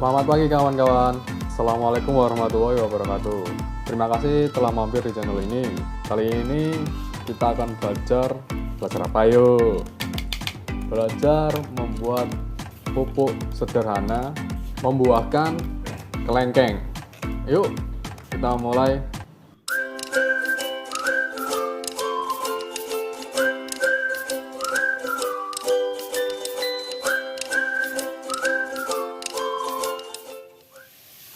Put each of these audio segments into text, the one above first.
Selamat pagi kawan-kawan. Assalamualaikum warahmatullahi wabarakatuh. Terima kasih telah mampir di channel ini. Kali ini kita akan belajar apa yuk? Belajar membuat pupuk sederhana membuahkan kelengkeng. Yuk kita mulai.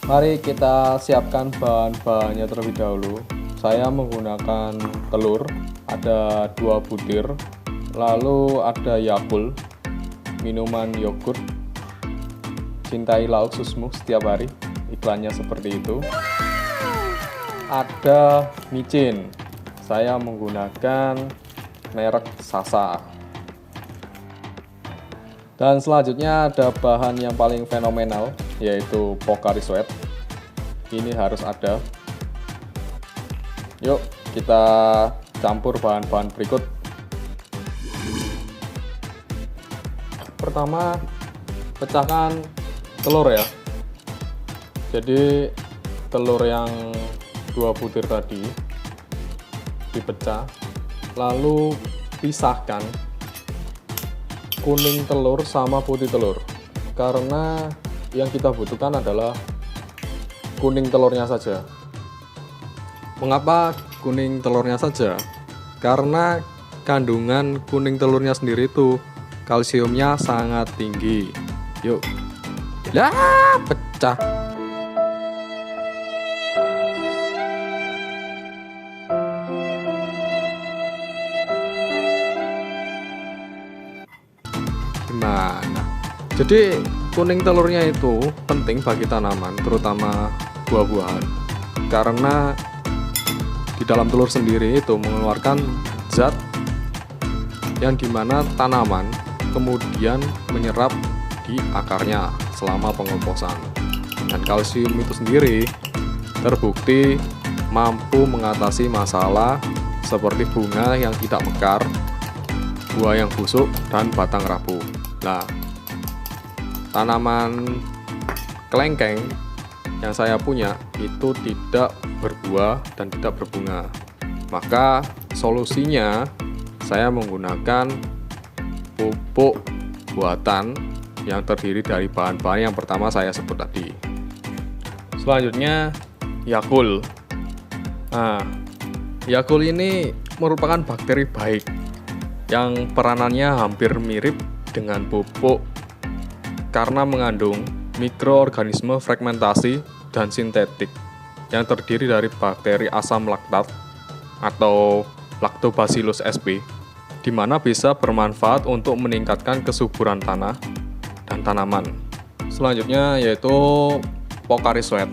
Mari kita siapkan bahan-bahannya terlebih dahulu. Saya menggunakan telur, ada 2 butir, lalu ada Yakult, minuman yogurt, cintai lauk susmu setiap hari, iklannya seperti itu. Ada micin, saya menggunakan merek Sasa. Dan selanjutnya ada bahan yang paling fenomenal, yaitu Pocari Sweat. Ini harus ada. Yuk kita campur bahan-bahan berikut. Pertama, pecahkan telur ya. Jadi telur yang 2 butir tadi dipecah, lalu pisahkan kuning telur sama putih telur, karena yang kita butuhkan adalah kuning telurnya saja. Mengapa kuning telurnya saja? Karena kandungan kuning telurnya sendiri itu kalsiumnya sangat tinggi. Yuk, pecah. Gimana? Jadi kuning telurnya itu penting bagi tanaman, terutama buah-buahan, karena di dalam telur sendiri itu mengeluarkan zat yang dimana tanaman kemudian menyerap di akarnya selama pengomposan. Dan kalsium itu sendiri terbukti mampu mengatasi masalah seperti bunga yang tidak mekar, buah yang busuk, dan batang rapuh. Nah, tanaman kelengkeng yang saya punya itu tidak berbuah dan tidak berbunga. Maka solusinya saya menggunakan pupuk buatan yang terdiri dari bahan-bahan yang pertama saya sebut tadi. Selanjutnya Yakult. Nah, Yakult ini merupakan bakteri baik yang peranannya hampir mirip dengan pupuk karena mengandung mikroorganisme fragmentasi dan sintetik yang terdiri dari bakteri asam laktat atau Lactobacillus sp, di mana bisa bermanfaat untuk meningkatkan kesuburan tanah dan tanaman. Selanjutnya yaitu Pocari Sweat.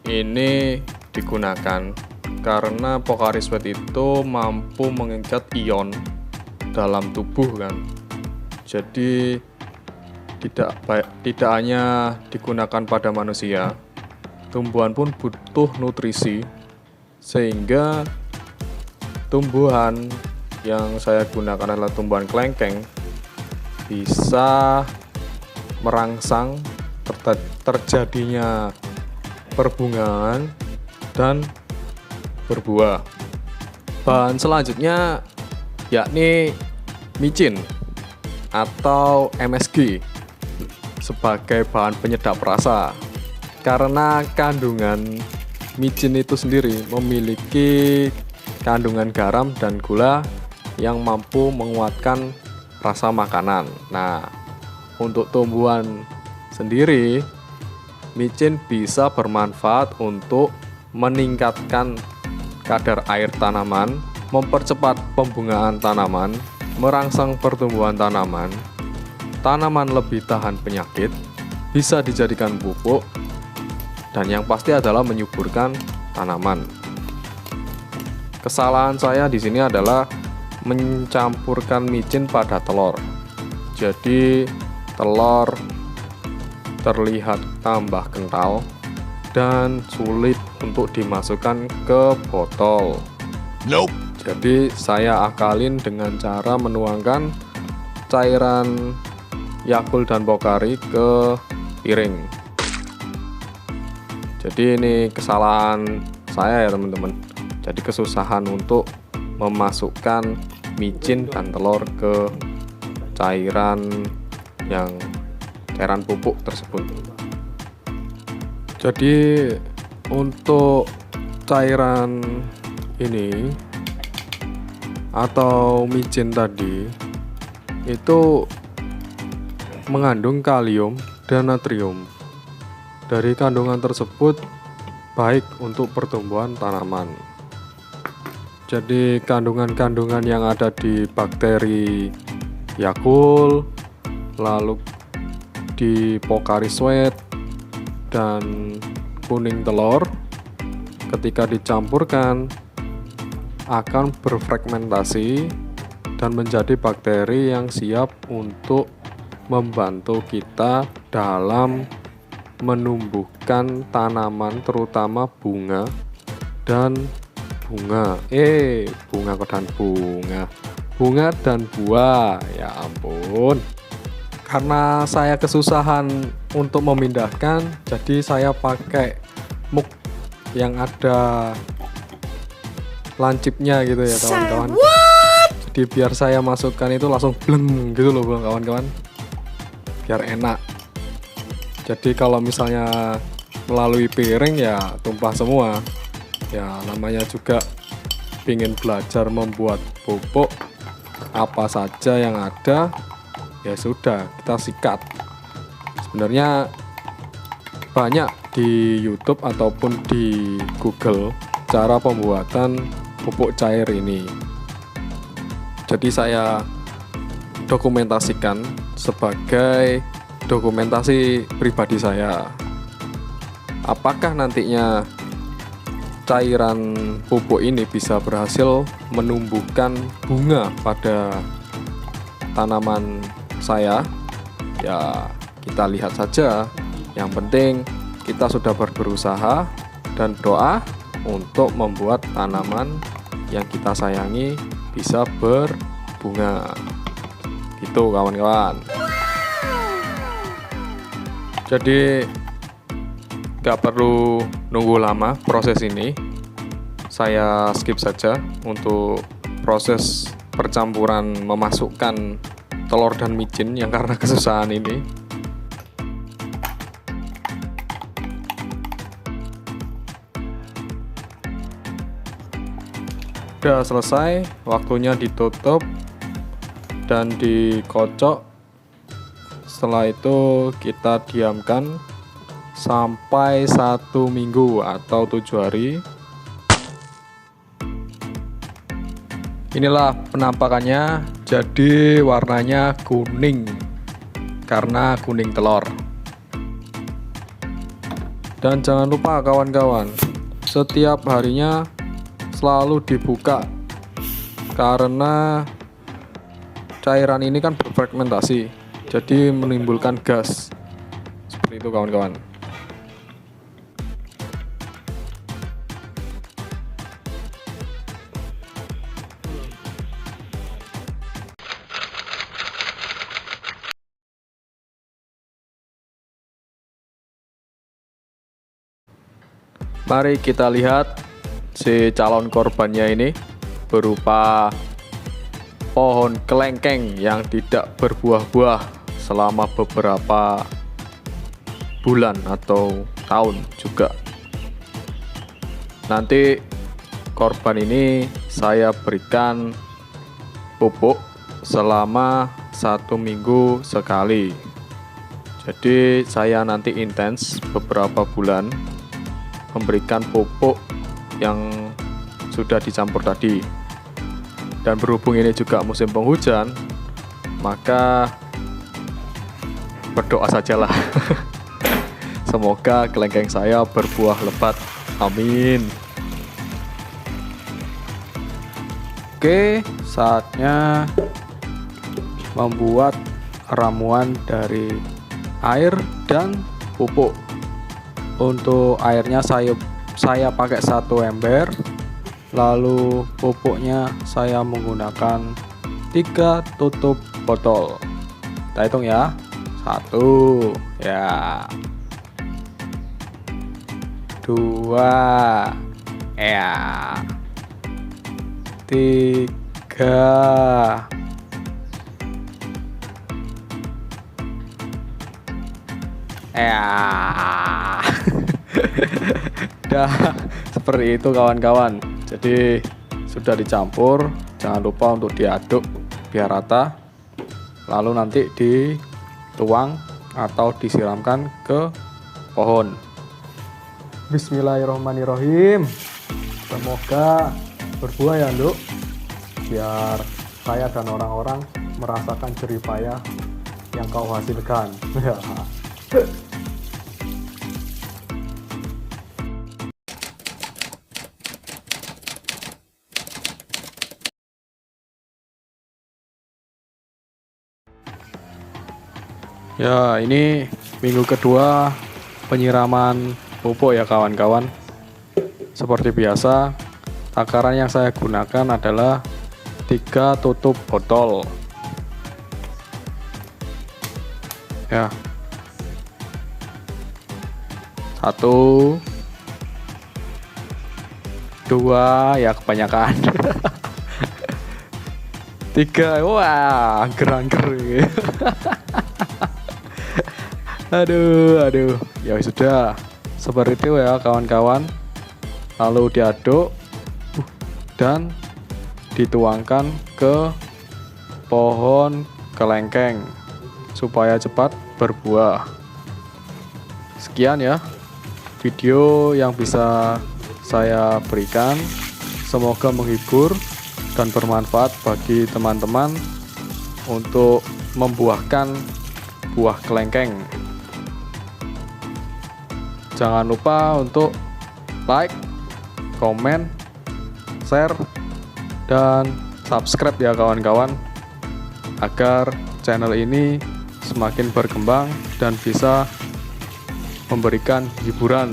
Ini digunakan karena Pocari Sweat itu mampu mengikat ion dalam tubuh kan. Jadi tidak hanya digunakan pada manusia, tumbuhan pun butuh nutrisi, sehingga tumbuhan yang saya gunakan adalah tumbuhan kelengkeng bisa merangsang terjadinya perbungaan dan berbuah. Bahan selanjutnya yakni micin atau MSG sebagai bahan penyedap rasa, karena kandungan micin itu sendiri memiliki kandungan garam dan gula yang mampu menguatkan rasa makanan. Nah, untuk tumbuhan sendiri, micin bisa bermanfaat untuk meningkatkan kadar air tanaman, mempercepat pembungaan tanaman, merangsang pertumbuhan tanaman lebih tahan penyakit, bisa dijadikan pupuk, dan yang pasti adalah menyuburkan tanaman. Kesalahan saya di sini adalah mencampurkan micin pada telur. Jadi telur terlihat tambah kental dan sulit untuk dimasukkan ke botol. Nope. Jadi saya akalin dengan cara menuangkan cairan Yakult dan Pocari ke piring. Jadi ini kesalahan saya ya teman-teman. Jadi kesusahan untuk memasukkan micin dan telur ke cairan pupuk tersebut. Jadi untuk cairan ini atau micin tadi itu mengandung kalium dan natrium. Dari kandungan tersebut baik untuk pertumbuhan tanaman. Jadi kandungan-kandungan yang ada di bakteri Yakult, lalu di Pocari Sweat dan kuning telur, ketika dicampurkan akan berfragmentasi dan menjadi bakteri yang siap untuk membantu kita dalam menumbuhkan tanaman, terutama bunga dan buah. Ya ampun, karena saya kesusahan untuk memindahkan, jadi saya pakai mug yang ada lancipnya gitu ya kawan-kawan. Jadi biar saya masukkan itu langsung bleng gitu loh kawan-kawan, biar enak. Jadi kalau misalnya melalui piring ya tumpah semua. Ya namanya juga ingin belajar membuat pupuk, apa saja yang ada ya sudah kita sikat. Sebenarnya banyak di YouTube ataupun di Google cara pembuatan pupuk cair ini. Jadi saya dokumentasikan sebagai dokumentasi pribadi saya. Apakah nantinya cairan pupuk ini bisa berhasil menumbuhkan bunga pada tanaman saya? Ya, kita lihat saja. Yang penting kita sudah berusaha dan berdoa untuk membuat tanaman yang kita sayangi bisa berbunga. Gitu kawan-kawan. Jadi nggak perlu nunggu lama proses ini, saya skip saja untuk proses percampuran memasukkan telur dan micin yang karena kesusahan ini. Udah selesai, waktunya ditutup dan dikocok. Setelah itu kita diamkan sampai 1 minggu atau 7 hari. Inilah penampakannya. Jadi warnanya kuning karena kuning telur. Dan jangan lupa kawan-kawan, setiap harinya selalu dibuka karena cairan ini kan berfragmentasi, jadi menimbulkan gas. Seperti itu kawan-kawan. Mari kita lihat si calon korbannya ini berupa pohon kelengkeng yang tidak berbuah-buah selama beberapa bulan atau tahun juga. Nanti korban ini saya berikan pupuk selama 1 minggu sekali. Jadi saya nanti intens beberapa bulan memberikan pupuk yang sudah dicampur tadi. Dan berhubung ini juga musim penghujan, maka berdoa sajalah. Semoga kelengkeng saya berbuah lebat. Amin. Oke, saatnya membuat ramuan dari air dan pupuk. Untuk airnya saya pakai 1 ember, lalu pupuknya saya menggunakan 3 tutup botol. Kita hitung ya, 1 ya, 2 ya, 3 ya. Dah seperti itu kawan-kawan. Jadi sudah dicampur, jangan lupa untuk diaduk biar rata, lalu nanti dituang atau disiramkan ke pohon. Bismillahirrahmanirrahim. Semoga berbuah ya Nduk, biar saya dan orang-orang merasakan jerih payah yang kau hasilkan. Ya, ini minggu kedua penyiraman pupuk ya kawan-kawan. Seperti biasa, takaran yang saya gunakan adalah 3 tutup botol. Ya. 1 2 ya kebanyakan. 3, wah, gerang-gering. Aduh, ya sudah seperti itu ya kawan-kawan. Lalu diaduk dan dituangkan ke pohon kelengkeng supaya cepat berbuah. Sekian ya video yang bisa saya berikan, semoga menghibur dan bermanfaat bagi teman-teman untuk membuahkan buah kelengkeng. Jangan lupa untuk like, komen, share, dan subscribe ya kawan-kawan, agar channel ini semakin berkembang dan bisa memberikan hiburan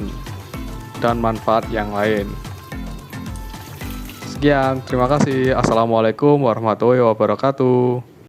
dan manfaat yang lain. Sekian, terima kasih. Assalamualaikum warahmatullahi wabarakatuh.